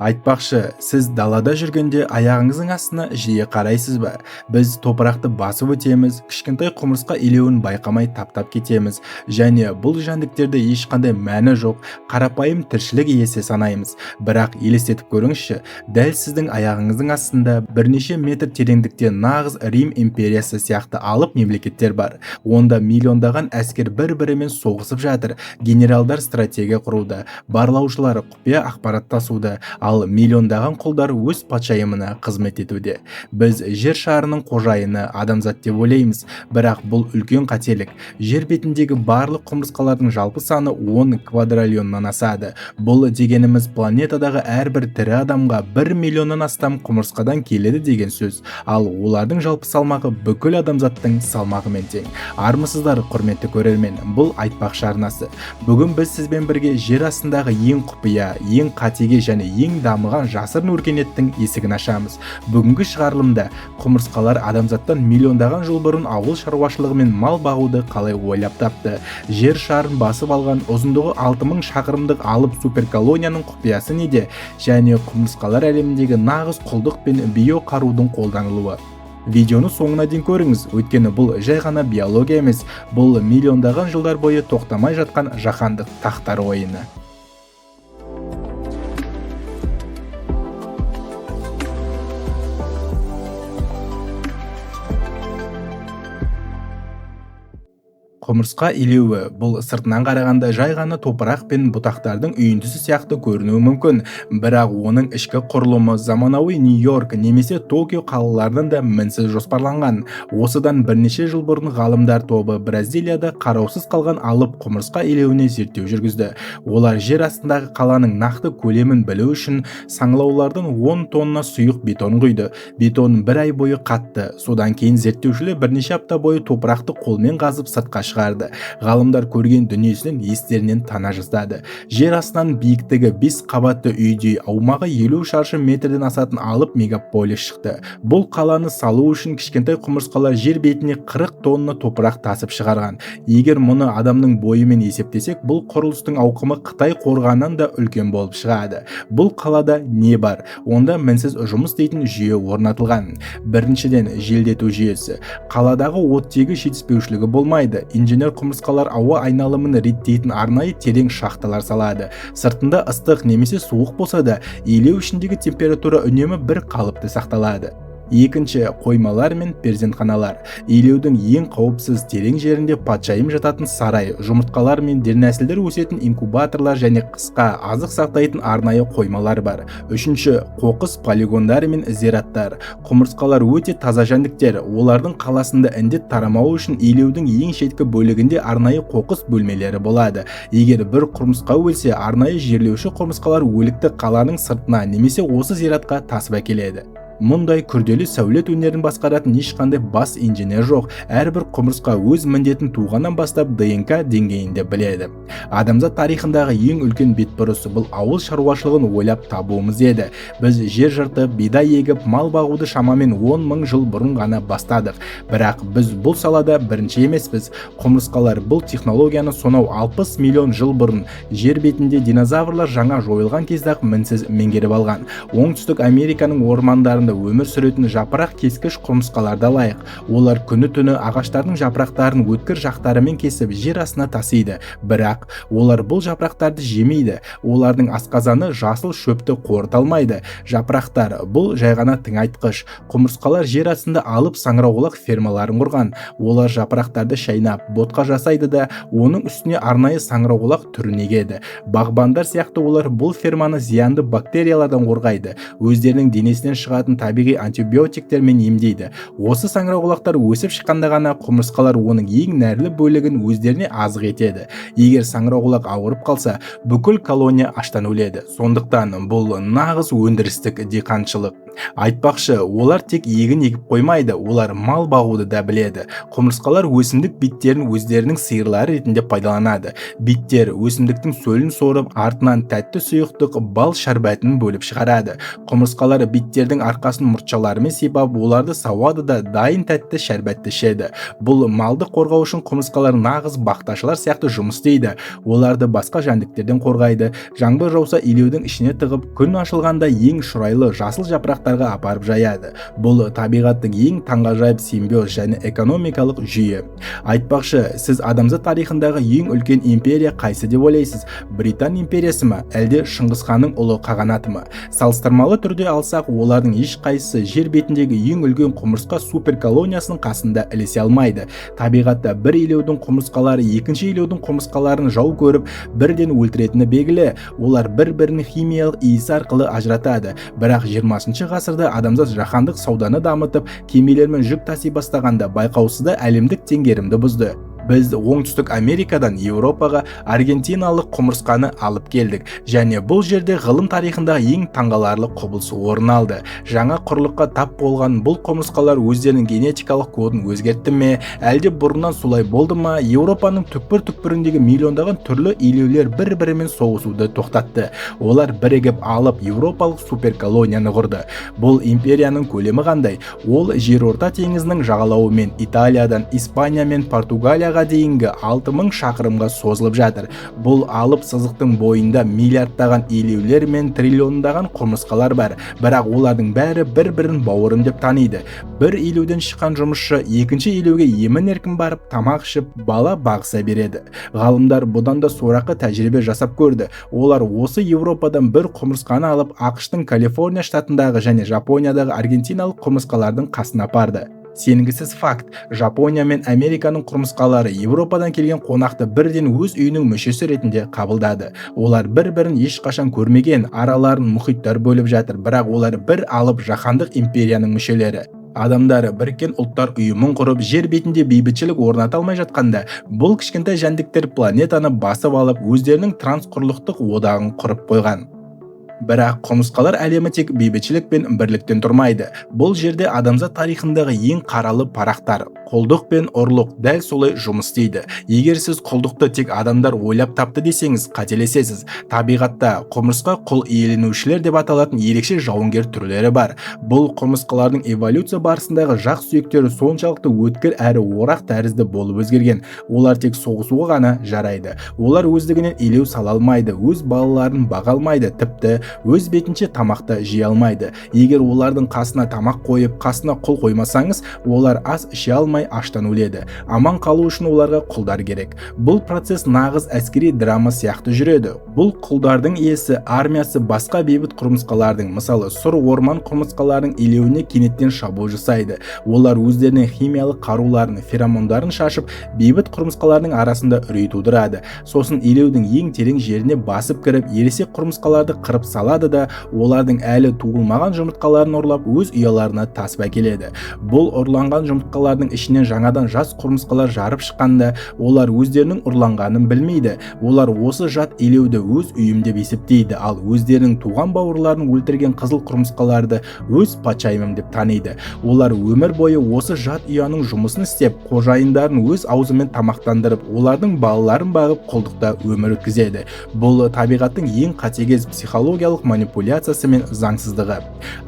Айтпақшы, сіз далада жүргенде аяғыңыздың астына жиі қарайсыз ба? Біз топырақты басып өтеміз, кішкентай құмырсқа илеуін байқамай таптап кетеміз, және бұл жәндіктерде ешқандай мәні жоқ, қарапайым тіршілік иесі санаймыз. Бірақ елестетіп көріңізші, дәл сіздің аяғыңыздың астында бірнеше метр тереңдікте нағыз Рим империясы сияқты алып мемлекеттер бар. Онда миллиондаған әскер бір-бірімен соғысып жатыр, генералдар стратегия құруда, барлаушылар құпия ақпарат тасуда, ал миллиондаған құлдар өз патшайымына қызмет етуде. Біз жер шарының қожайыны адамзат деп ойлаймыз, бірақ бұл үлкен қателік. Жер бетіндегі барлық құмырсқалардың жалпы саны 10 квадриллионнан асады. Бұл дегеніміз планетадағы әрбір тірі адамға 1 миллионнан астам құмырсқадан келеді деген сөз. Ал олардың жалпы салмағы бүкіл адамзаттың салмағымен тең. Армысыздар, құрметті көрермен, бұл айтпақшы арнасы. Бүгін біз сізбен бірге жер астындағы ең құпия, ең қатеге және ең дамыған жасырын өркениеттің есігін ашамыз. Бүгінгі шығарылымда құмырсқалар адамзаттан миллиондаған жыл бұрын ауыл шаруашылығы мен мал бағуды қалай ойлап тапты. Жер шарын басып алған ұзындығы 6000 шақырымдық алып суперколонияның құпиясы неде? Және құмырсқалар әлеміндегі нағыз құлдық пен биоқарудың қолданылуы. Видеоны соңына дейін көріңіз, өйткені бұл жай ғана биология емес, бұл миллиондаған жылдар бойы тоқтамай жатқан жаһандық тақтар ойыны. Құмырсқа илеуі бұл сыртынан қарағанда жай ғана топырақ пен бұтақтардың үйіндісі сияқты көрінуі мүмкін, бірақ оның ішкі құрылымы заманауи Нью-Йорк немесе Токио қалаларынан да мінсіз жоспарланған. Осыдан бірнеше жыл бұрын ғалымдар тобы Бразилияда қараусыз қалған алып құмырсқа илеуіне зерттеу жүргізді. Олар жер астындағы қаланың нақты көлемін білу үшін саңылаулардан 10 тонна сұйық бетон құйды. Бетон бір ай бойы қатты. Содан кейін зерттеушілер бірнеше апта бойы топырақты қолмен қазып сыртқа шығарды. Ғалымдар көрген дүниесінен естерінен тана жаздады. Жер астынан биіктігі 5 қабатты үйде аумағы 50 шаршы метрден асатын алып мегаполис шықты. Бұл қаланы салу үшін кішкентай құмырсқалар жер бетіне 40 тонна топырақ тасып шығарған. Егер мұны адамның бойымен есептесек, бұл құрылыстың ауқымы Қытай қорғанынан да үлкен болып шығады. Бұл қалада не бар? Онда мінсіз жұмыс істейтін жүйе орнатылған. Біріншіден, желдету жүйесі. Қаладағы оттегі жетіспеушілігі болмайды. Инженер құмырсқалар ауа айналымын реттейтін арнайы терең шахталар салады. Сыртында ыстық немесе суық болса да, илеу ішіндегі температура үнемі бір қалыпты сақталады. Екінші, қоймалар мен перзентханалар. Илеудің ең қауіпсіз терең жерінде патшайым жататын сарай, жұмыртқалар мен дернәсілдер өсетін инкубаторлар және қысқа азық сақтайтын арнайы қоймалар бар. Үшінші, қоқыс полигондары мен зираттар. Құмырсқалар өте таза жәндіктер. Олардың қаласында індет тарамауы үшін илеудің ең шеткі бөлігінде арнайы қоқыс бөлмелері болады. Егер бір құмырсқа өлсе, арнайы жерлеуші құмырсқалар өлікті қаланың сыртына немесе осы зиратқа тасып әкеледі. Мұндай күрделі сәулет өнерін басқаратын ешқандай бас инженер жоқ. Әрбір құмырсқа өз міндетін туғаннан бастап ДНК деңгейінде біледі. Адамзат тарихындағы ең үлкен бетбұрысы бұл ауыл шаруашылығын ойлап табуымыз еді. Біз жер жыртып, бидай егіп, мал бағуды шамамен 10 000 жыл бұрын ғана бастадық. Бірақ біз бұл салада бірінші емеспіз. Құмырсқалар бұл технологияны сонау 60 миллион жыл бұрын жер бетінде динозаврлар жаңа жойылған кезде-ақ мінсіз меңгеріп алған. Оңтүстік Американың ормандарында өмір сүретін жапырақ кескіш құмырсқаларда лайық. Олар күні-түні ағаштардың жапырақтарын өткір жақтарымен кесіп жер астына тасиды. Бірақ олар бұл жапырақтарды жемейді. Олардың асқазаны жасыл шөпті қорыта алмайды. Жапырақтар бұл жай ғана тыңайтқыш. Құмырсқалар жер астында алып саңырауқұлақ фермаларын құрған. Олар жапырақтарды шайнап, ботқа жасайды да, оның үстіне арнайы саңырауқұлақ түрін егеді. Бағбандар сияқты олар бұл ферманы зиянды бактериялардан қорғайды. Өздерінің денесінен шығатын табиғи антибиотиктермен емдейді. Осы саңырауқұлақтар өсіп шыққанда ғана құмырсқалар оның ең нәрлі бөлігін өздеріне азық етеді. Егер саңырауқұлақ ауырып қалса, бүкіл колония аштан өледі. Сондықтан бұл нағыз өндірістік диқаншылық. Айтпақшы, олар тек егін егіп қоймайды, олар мал бағуды да біледі. Құмырсқалар өсімдік биттерін өздерінің сиырлары ретінде пайдаланады. Биттер өсімдіктің сөлін сорып, артынан тәтті сұйықтық бал шәрбәтін бөліп шығарады. Құмырсқалар биттердің арқасында арқасын мұртшаларымен сипап, оларды сауады да дайын тәтті шәрбәтті ішеді. Бұл малды қорғау үшін құмырсқалар нағыз бақташылар сияқты жұмыс істейді. Оларды басқа жәндіктерден қорғайды. Жаңбыр жауса илеудің ішіне тығып, күн ашылғанда ең шұрайлы жасыл жапырақтарға апарып жаяды. Бұл табиғаттың ең таңғажайып симбиоз және экономикалық жүйе. Айтпақшы, сіз адамзат тарихындағы ең үлкен империя қайсы деп ойлайсыз? Британ империясы ма, әлде Шыңғыс ханның ұлы қағанаты ма? Салыстырмалы түрде алсақ, олардың ешқайсысы жер бетіндегі ең үлкен құмырсқа суперколониясының қасында ілесе алмайды. Табиғатта бір илеудің құмырсқалары екінші илеудің құмырсқаларын жау көріп, бірден өлтіретіні белгілі. Олар бір-бірін химиялық иісі арқылы ажыратады. Бірақ 20 ғасырда адамзат жаһандық сауданы дамытып, кемелермен жүк таси бастағанда байқаусызда әлемдік теңгерімді бұзды. Біз оңтүстік Америкадан Еуропаға аргентиналық құмырсқаны алып келдік, және бұл жерде ғылым тарихындағы ең таңғаларлы құбылыс орын алды. Жаңа құрлыққа тап болған бұл құмырсқалар өздерінің генетикалық кодын өзгертті ме, әлде бұрыннан солай болды ма? Еуропаның түкпір-түкпіріндегі миллиондаған түрлі илеулер бір-бірімен соғысуды тоқтатты. Олар бірігіп алып еуропалық суперколонияны құрды. Бұл империяның көлемі қандай? Ол жерорта теңізінің жағалауымен Италиядан Испания мен Португалияға дейінгі 6000 шақырымға созылып жатыр. Бұл алып сызықтың бойында миллиардтаған илеулер мен триллиондаған құмырсқалар бар, бірақ олардың бәрі бір-бірін бауырым деп таниды. Бір илеуден шыққан жұмысшы екінші илеуге емін-еркін барып тамақ ішіп, бала бағыса береді. Ғалымдар бұдан да сорақы тәжірибе жасап көрді. Олар осы Еуропадан бір құмырсқаны алып, ақш-тың Калифорния штатындағы және Жапониядағы аргентиналық құмырсқалардың қасына апарды. Сенгісіз факт, Жапония мен Американың құмырсқалары Еуропадан келген қонақты бірден өз үйінің мүшесі ретінде қабылдады. Олар бір-бірін ешқашан көрмеген, араларын мұхиттар бөліп жатыр, бірақ олар бір алып жаһандық империяның мүшелері. Адамдары біріккен ұлттар ұйымын құрып, жер бетінде бейбітшілік орната алмай жатқанда, бұл кішкентай жәндіктер планетаны басып алып, өздерінің трансқұрлықтық одағын құрып қойған. Бірақ құмырсқалар әлемі тек бейбітшілік пен бірліктен тұрмайды. Бұл жерде адамзат тарихындағы ең қаралы парақтар, құлдық пен ұрлық дәл солай жұмыс істейді. Егер сіз құлдықты тек адамдар ойлап тапты десеңіз, қателесесіз. Табиғатта құмырсқа құл иеленушілер деп аталатын ерекше жауынгер түрлері бар. Бұл құмырсқалардың эволюция барысындағы жақ сүйектері соншалықты өткір әрі орақ тәрізді болып өзгерген. Олар тек соғысуға ғана жарайды. Олар өздігінен илеу сала алмайды, өз балаларын баға алмайды, тіпті өз бетінше тамақты жей алмайды. Егер олардың қасына тамақ қойып, қасына құл қоймасаңыз, олар ас іше алмай аштан өледі. Аман қалу үшін оларға құлдар керек. Бұл процесс нағыз әскери драма сияқты жүреді. Бұл құлдардың иесі армиясы басқа бейбіт құмырсқалардың, мысалы сұр орман құмырсқаларының илеуіне кенеттен шабуыл жасайды. Олар өздерінің химиялық қаруларын, феромондарын шашып, бейбіт құмырсқалардың арасында үрей тудырады. Сосын илеудің ең терең жеріне басып кіріп, ересек құмырсқаларды қырып салады да, олардың әлі туылмаған жұмыртқаларын ұрлап өз ұяларына тасып әкеледі. Бұл ұрланған жұмыртқалардың ішінен жаңадан жас құмырсқалар жарып шыққанда, олар өздерінің ұрланғанын білмейді. Олар осы жат илеуді өз үйім деп есептейді, ал өздерінің туған бауырларын өлтірген қызыл құмырсқаларды өз патшайымым деп таниды. Олар өмір бойы осы жат ұяның жұмысын істеп, қожайындарын өз аузымен тамақтандырып, олардың балаларын бағып құлдықта өмір өткізеді. Бұл табиғаттың ең қатыгез психологиялық манипуляциясы мен заңсыздығы.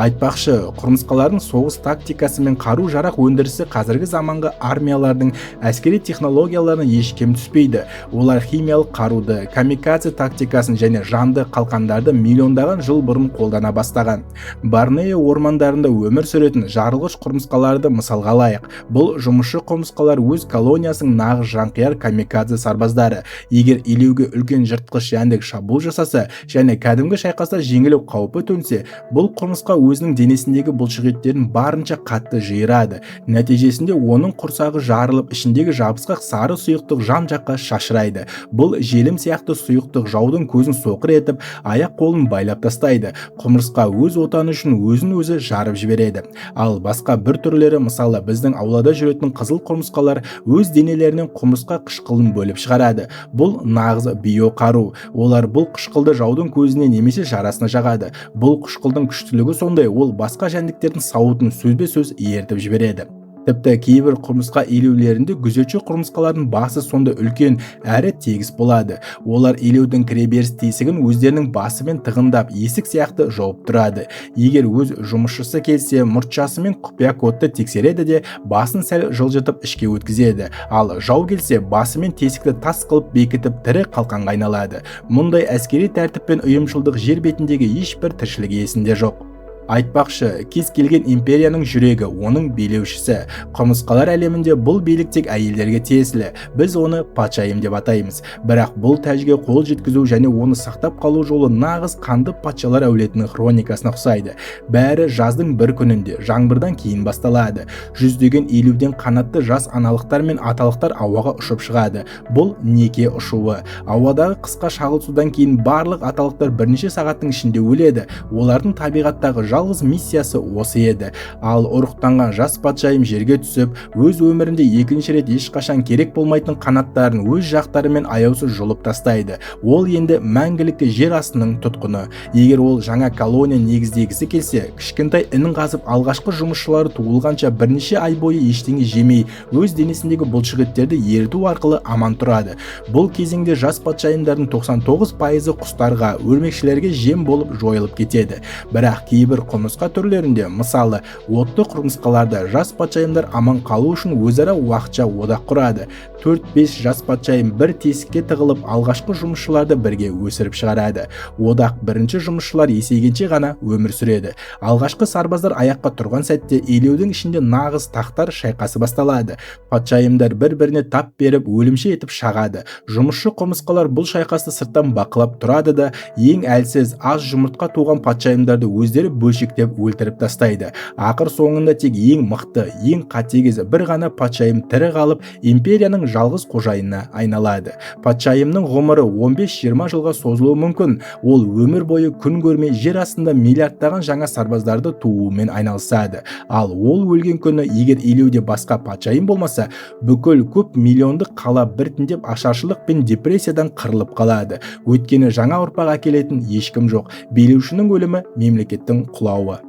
Айтпақшы, құмырсқалардың соғыс тактикасы мен қару-жарақ өндірісі қазіргі заманғы армиялардың әскери технологияларына еш кем түспейді. Олар химиялық қаруды, камикадзе тактикасын және жанды қалқандарды миллиондаған жыл бұрын қолдана бастаған. Борнео ормандарында өмір сүретін жарылғыш құмырсқаларды мысалға алайық. Бұл жұмысшы құмырсқалар өз колониясының нағыз жанқияр камикадзе сарбаздары. Егер илеуге үлкен жыртқыш жәндік шабуыл жасаса және кәдімгі шайқаста жеңілу қаупі төнсе, бұл құмырсқа өзінің денесіндегі бұлшықеттерін барынша қатты жиырады. Нәтижесінде оның құрсағы жарылып, ішіндегі жабысқақ сары сұйықтық жан-жаққа шашырайды. Бұл желім сияқты сұйықтық жаудың көзін соқыр етіп, аяқ-қолын байлап тастайды. Құмырсқа өз отаны үшін өзін-өзі жарып жібереді. Ал басқа бір түрлері, мысалы біздің аулада жүретін қызыл құмырсқалар, өз денелерінен құмырсқа қышқылын бөліп шығарады. Бұл нағыз биоқару. Олар бұл қышқылды жаудың көзіне немесе жарасына жағады. Бұл қышқылдың күштілігі сондай, ол басқа жәндіктердің сауытын сөзбе-сөз ертіп жібереді. Тіпті кейбір құмырсқа илеулерінде күзетші құмырсқалардың басы сонда үлкен әрі тегіс болады. Олар илеудің кіреберіс тесігін өздерінің басымен тығындап, есік сияқты жауып тұрады. Егер өз жұмысшысы келсе, мұртшасымен құпия кодты тексереді де, басын сәл жылжытып ішке өткізеді. Ал жау келсе, басымен тесікті тас қылып бекітіп тірі қалқанға айналады. Мұндай әскери тәртіп пен ұйымшылдық жер бетіндегі ешбір тіршілік иесінде жоқ. Айтпақшы, кез келген империяның жүрегі, оның билеушісі. Құмырсқалар әлемінде бұл билік тек әйелдерге тиесілі. Біз оны патшайым деп атаймыз. Бірақ бұл тәжге қол жеткізу және оны сақтап қалу жолы нағыз қанды патшалар әулетінің хроникасына ұқсайды. Бәрі жаздың бір күнінде, жаңбырдан кейін басталады. Жүздеген елуден қанатты жас аналықтар мен аталықтар ауаға ұшып шығады. Бұл неке ұшуы. Ауадағы қысқа шағылысудан кейін барлық аталықтар бірнеше сағаттың ішінде өледі. Олардың табиғаттағы жалғыз миссиясы осы еді. Ал ұрықтанған жас патшайым жерге түсіп, өз өмірінде екінші рет ешқашан керек болмайтын қанаттарын өз жақтарымен аяусыз жұлып тастайды. Ол енді мәңгілікті жер астының тұтқыны. Егер ол жаңа колония негіздегісі келсе, кішкентай інін қазып алғашқы жұмысшылары туылғанша бірнеше ай бойы ештеңе жемей, өз денесіндегі бұлшықеттерді еріту арқылы аман тұрады. Бұл кезеңде жас патшайымдардың 99% құстарға, өрмекшілерге жем болып жойылып кетеді. Бірақ кейбір құмырсқа түрлерінде, мысалы, отты құмырсқаларда жас патшайымдар аман қалу үшін өзара уақытша одақ құрады. 4-5 жас патшайым бір тесікке тығылып, алғашқы жұмысшыларды бірге өсіріп шығарады. Одақ бірінші жұмысшылар есейгенше ғана өмір сүреді. Алғашқы сарбаздар аяққа тұрған сәтте илеудің ішінде нағыз тақтар шайқасы басталады. Патшайымдар бір-біріне тап беріп, өлімші етіп шағады. Жұмысшы құмырсқалар бұл шайқасты сырттан бақылап тұрады да, ең әлсіз, аз жұмыртқа туған патшайымдарды өздері бөлшектеп өлтіріп тастайды. Ақыр соңында тек ең мықты, ең қатыгез бір ғана патшайым тірі қалып, империяның жалғыз қожайынына айналады. Патшайымның ғұмыры 15-20 жылға созылуы мүмкін. Ол өмір бойы күн көрмей жер астында миллиардтаған жаңа сарбаздарды туумен айналысады. Ал ол өлген күні егер илеуде басқа патшайым болмаса, бүкіл көп миллиондық қала біртіндеп ашаршылық пен депрессиядан қырылып қалады. Өйткені жаңа ұрпақ әкелетін ешкім жоқ. Билеушінің өлімі мемлекеттің құлауы.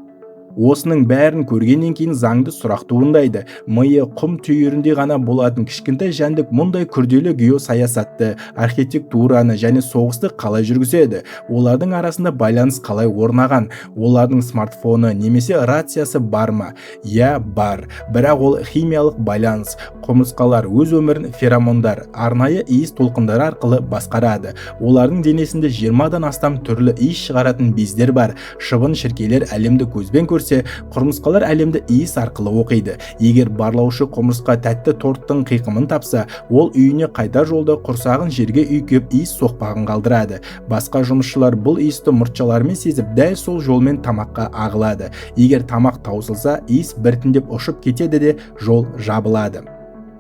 Осының бәрін көргеннен кейін заңды сұрақ туындайды. Миы құм түйірінде ғана болатын кішкентай жәндік мұндай күрделі геосаясатты, архитектураны және соғысты қалай жүргізеді? Олардың арасында байланыс қалай орнаған? Олардың смартфоны немесе рациясы бар ма? Иә, бар. Бірақ ол химиялық байланыс. Құмырсқалар өз өмірін феромондар, арнайы иіс толқындары арқылы басқарады. Олардың денесінде 20-дан астам түрлі иіс шығаратын бездер бар. Шыбын-шіркейлер әлемді көзбен көрсе, құмырсқалар әлемді иіс арқылы оқиды. Егер барлаушы құмырсқа тәтті торттың қиқымын тапса, ол үйіне қайтар жолда құрсағын жерге үйкеп иіс соқпағын қалдырады. Басқа жұмысшылар бұл иісті мұртшаларымен сезіп, дәл сол жолмен тамаққа ағылады. Егер тамақ таусылса, иіс біртіндеп ұшып кетеді де жол жабылады.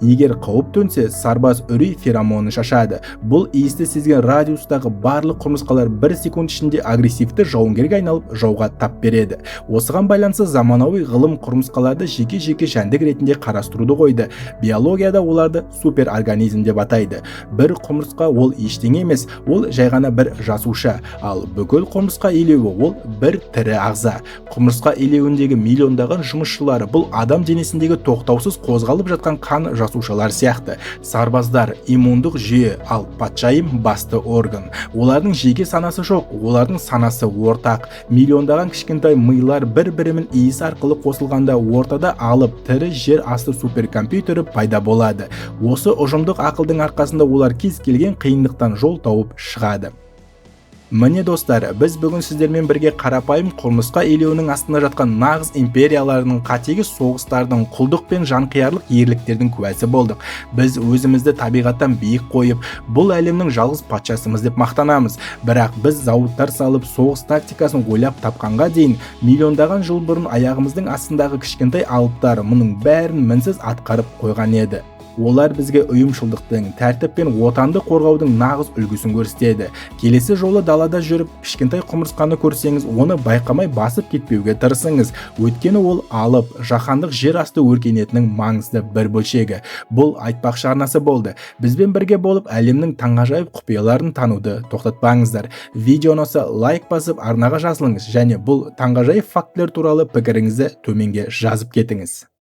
Егер қауіп төнсе, сарбаз үрей феромонын шашады. Бұл иісті сезген радиустағы барлық құмырсқалар 1 секунд ішінде агрессивті жауынгерге айналып, жауға тап береді. Осыған байланысты заманауи ғылым құмырсқаларды жеке-жеке жәндік ретінде қарастыруды қойды. Биологияда оларды суперорганизм деп атайды. Бір құмырсқа ол ештеңе емес, ол жай ғана бір жасуша. Ал бүкіл құмырсқа илеуі ол бір тірі ағза. Құмырсқа илеуіндегі миллиондаған жұмысшылары бұл адам денесіндегі тоқтаусыз қозғалып жатқан қан жасушалар сияқты. Сарбаздар иммундық жүйе, ал патшайым басты орган. Олардың жеке санасы жоқ, олардың санасы ортақ. Миллиондаған кішкентай милар бір-бірімен иіс арқылы қосылғанда ортада алып тірі жер асты суперкомпьютері пайда болады. Осы ұжымдық ақылдың арқасында олар кез келген қиындықтан жол тауып шығады. Міне достар, біз бүгін сіздермен бірге қарапайым құмырсқа илеуінің астында жатқан нағыз империяларының қатыгез соғыстардың, құлдық пен жанқиярлық ерліктердің куәсі болдық. Біз өзімізді табиғаттан биік қойып, бұл әлемнің жалғыз патшасымыз деп мақтанамыз. Бірақ біз зауыттар салып, соғыс тактикасын ойлап тапқанға дейін, миллиондаған жыл бұрын аяғымыздың астындағы кішкентай алыптар мұның бәрін мінсіз атқарып қойған еді. Олар бізге ұйымшылдықтың, тәртіп пен отанды қорғаудың нағыз үлгісін көрсетеді. Келесі жолы далада жүріп, кішкентай құмырсқаны көрсеңіз, оны байқамай басып кетпеуге тырысыңыз. Өйткені ол алып, жаһандық жер асты өркениетінің маңызды бір бөлшегі. Бұл айтпақшы арнасы болды. Бізбен бірге болып, әлемнің таңғажайып құпияларын тануды тоқтатпаңыздар. Видеоны лайк басып, арнаға жазылыңыз және бұл таңғажайып фактілер туралы пікіріңізді төменге жазып кетіңіз.